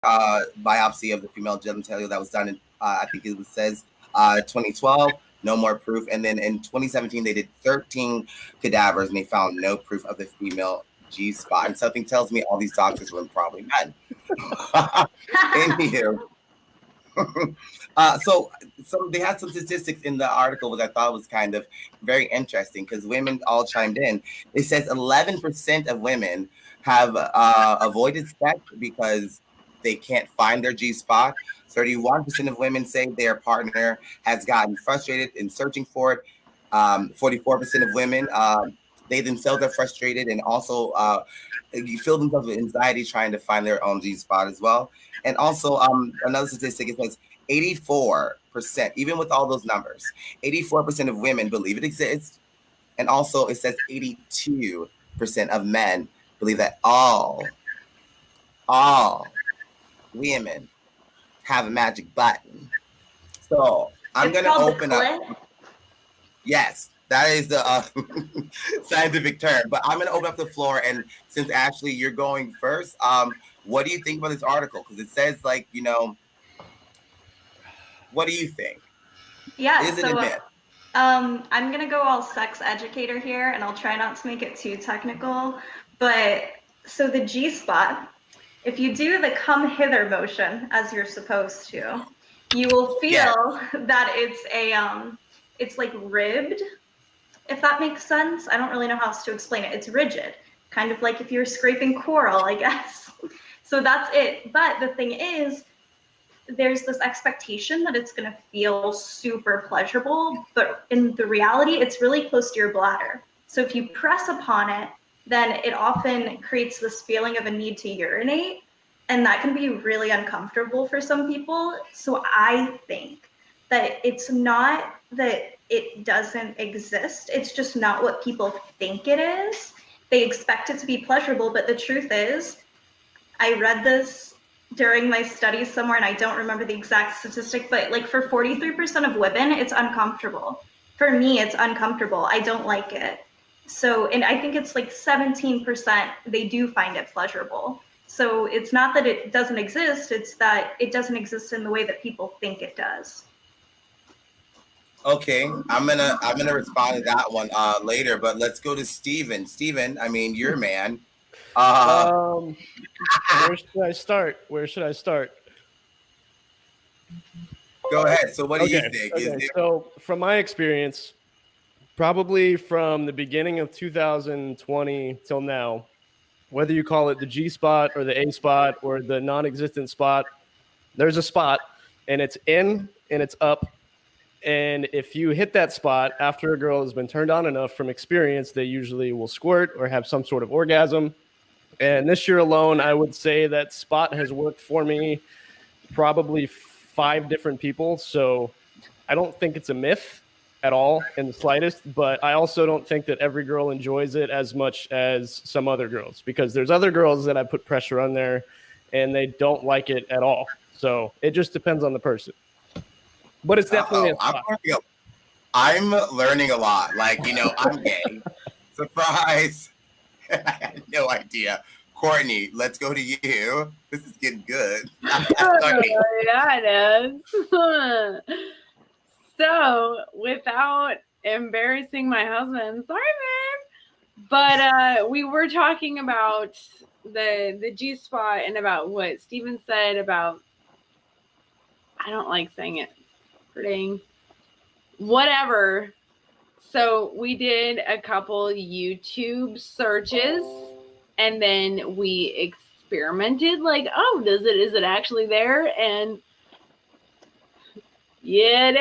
biopsy of the female genitalia that was done in, I think it says 2012. No more proof. And then in 2017, they did 13 cadavers and they found no proof of the female G spot. And something tells me all these doctors were probably men. Anywho. So they had some statistics in the article, which I thought was kind of very interesting because women all chimed in. It says 11% of women have avoided sex because they can't find their G spot. 31% of women say their partner has gotten frustrated in searching for it. 44% of women, they themselves are frustrated and also feel themselves with anxiety trying to find their own G spot as well. And also another statistic, it says 84%, even with all those numbers, 84% of women believe it exists. And also it says 82% of men believe that all women have a magic button. So I'm going to open up. Yes, that is the scientific term. But I'm going to open up the floor. And since Ashley, you're going first, what do you think about this article? Because it says, like, you know, what do you think? Yeah, is it a myth? I'm going to go all sex educator here, and I'll try not to make it too technical. But so the G spot, if you do the come hither motion as you're supposed to, you will feel that it's like ribbed, if that makes sense. I don't really know how else to explain it. It's rigid, kind of like if you're scraping coral, I guess. So that's it. But the thing is, there's this expectation that it's going to feel super pleasurable, but in the reality, it's really close to your bladder. So if you press upon it, then it often creates this feeling of a need to urinate, and that can be really uncomfortable for some people. So I think that it's not that it doesn't exist, it's just not what people think it is. They expect it to be pleasurable, but the truth is, I read this during my studies somewhere, and I don't remember the exact statistic, but like for 43% of women, it's uncomfortable. For me, it's uncomfortable. I don't like it. So, and I think it's like 17%, they do find it pleasurable. So it's not that it doesn't exist, it's that it doesn't exist in the way that people think it does. Okay, I'm gonna respond to that one later, but let's go to Steven. Steven, I mean, you're a man. Where should I start? Go ahead. So what do you think? Okay. So from my experience, probably from the beginning of 2020 till now, whether you call it the G spot or the A spot or the non-existent spot, there's a spot and it's in and it's up. And if you hit that spot after a girl has been turned on enough from experience, they usually will squirt or have some sort of orgasm. And this year alone, I would say that spot has worked for me probably 5 different people. So I don't think it's a myth at all in the slightest, but I also don't think that every girl enjoys it as much as some other girls, because there's other girls that I put pressure on there and they don't like it at all. So it just depends on the person. But it's definitely I'm learning a lot. Like, you know, I'm gay. Surprise. I had no idea. Courtney, let's go to you. This is getting good. Yeah, it is. So, without embarrassing my husband, sorry, man, but we were talking about the G spot and about what Steven said about, I don't like saying it, dang, whatever. So we did a couple YouTube searches, and then we experimented, like, oh, is it actually there? And yeah, it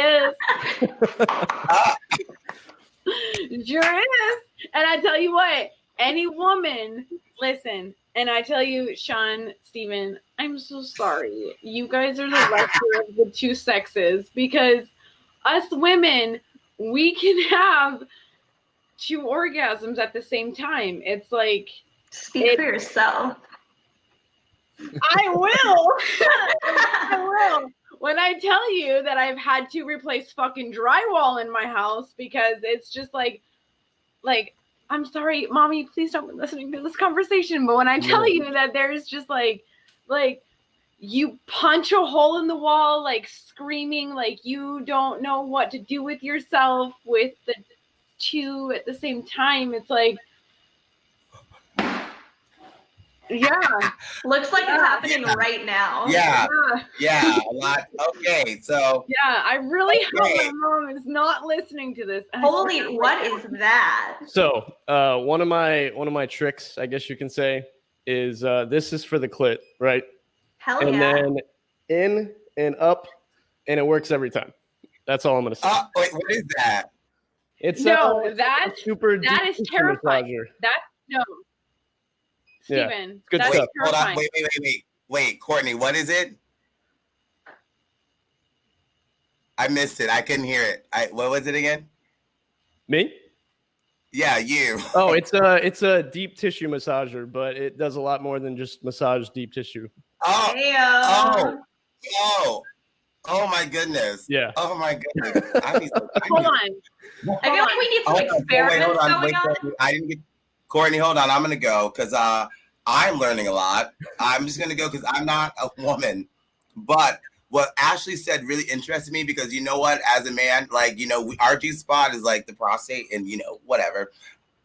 is. Sure is. And I tell you what, any woman, listen, and I tell you, Sean, Steven, I'm so sorry. You guys are the lesser of the two sexes, because us women, we can have 2 orgasms at the same time. It's like, speak for yourself. I will. I will. When I tell you that I've had to replace fucking drywall in my house because it's just like, I'm sorry, mommy, please don't be listening to this conversation. But when I tell you that there's just like you punch a hole in the wall, like screaming, like you don't know what to do with yourself with the two at the same time. It's like, yeah. Looks like it's happening right now. Yeah, a lot. Okay, so. Yeah, I really hope my mom is not listening to this. Holy, what is that? So one of my tricks, I guess you can say, is this is for the clit, right? Hell and yeah. then in and up, and it works every time. That's all I'm gonna say. Wait, what is that? It's that's super. That is terrifying. That's no. Steven, good that's stuff. terrifying. Hold on. Wait, Courtney, what is it? I missed it. I couldn't hear it. What was it again? Me? Yeah, you. Oh, it's a deep tissue massager, but it does a lot more than just massage deep tissue. Oh my goodness. Yeah. Oh my goodness. Hold on. I feel like we need some experiments going on. I didn't get Courtney. Hold on. I'm gonna go because I'm learning a lot. I'm just gonna go because I'm not a woman. But what Ashley said really interested me because you know what? As a man, like our G spot is like the prostate, and whatever.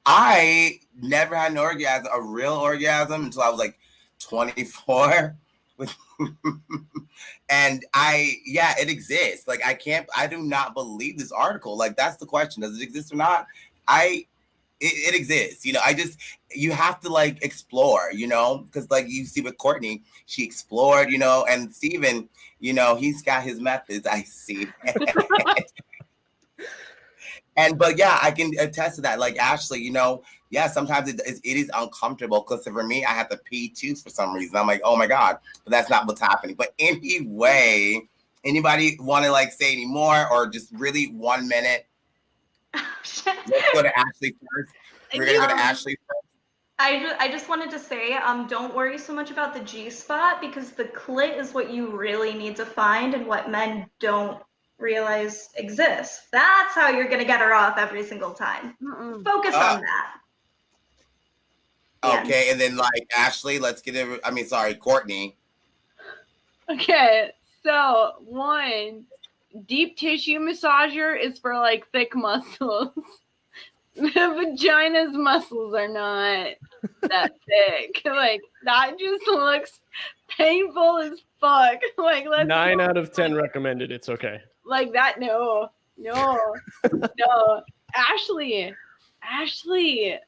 I never had an orgasm, a real orgasm, until I was like 24. And it exists. Like I do not believe this article. Like that's the question. Does it exist or not? It exists. You have to like explore, because like you see with Courtney, she explored, and Steven, he's got his methods. I see. But yeah, I can attest to that. Like Ashley, sometimes it is uncomfortable because for me, I have to pee too for some reason. I'm like, oh my God, but that's not what's happening. But anyway, anybody want to like say any more or just really 1 minute? Let's go to Ashley first. We're gonna go to Ashley first. I just wanted to say, don't worry so much about the G spot because the clit is what you really need to find and what men don't realize exists. That's how you're gonna get her off every single time. Focus on that. Okay, and then like Ashley, let's get it. I mean, sorry, Courtney. Okay, so 1, deep tissue massager is for like thick muscles. The vagina's muscles are not that thick. Like that just looks painful as fuck. Like 9 out of 10 recommended. It's okay. Like that, no. Ashley,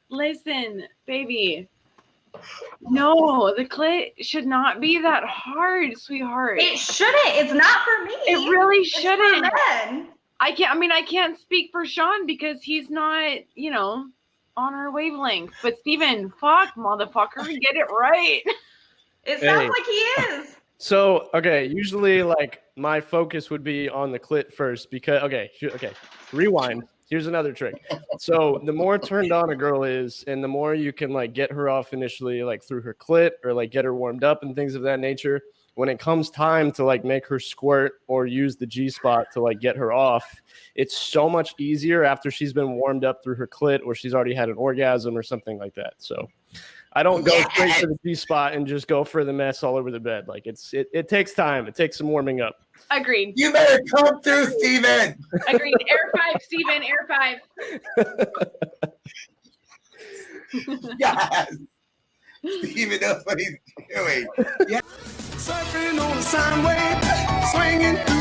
listen, baby. No, the clit should not be that hard, sweetheart. It shouldn't. It's not for me. It really shouldn't. It's for men. I can't speak for Sean because he's not, on our wavelength. But Steven, fuck, motherfucker, get it right. It sounds like he is. So, okay, usually like my focus would be on the clit first because, okay, rewind. Here's another trick. So the more turned on a girl is and the more you can like get her off initially like through her clit or like get her warmed up and things of that nature, when it comes time to like make her squirt or use the G spot to like get her off, it's so much easier after she's been warmed up through her clit or she's already had an orgasm or something like that. So I don't go straight to the G spot and just go for the mess all over the bed. Like it takes time. It takes some warming up. Agreed. You better come through, Steven. Agreed. Air 5, Steven. Air 5. Yes. Steven knows what he's doing. Yeah. Surfing on a sound wave, swinging through